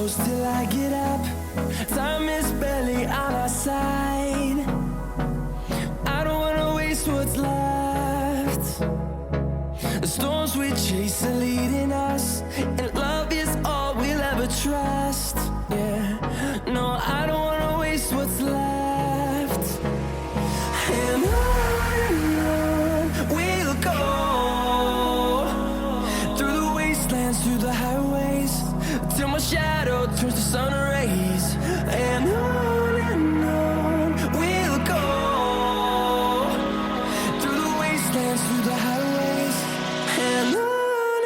close till I get up. Time is barely on our side. I don't wanna waste what's left. The storms we chase are leading us, and love is all we'll ever trust. Yeah, no, I don't wanna waste what's left. And on we'll go, through the wastelands, through the highways, till my shadow turns to sun rays. And on we'll go, through the wastelands, through the highways, and on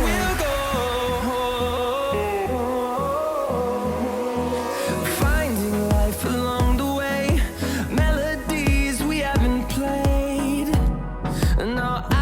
we'll go. Finding life along the way, melodies we haven't played. No, I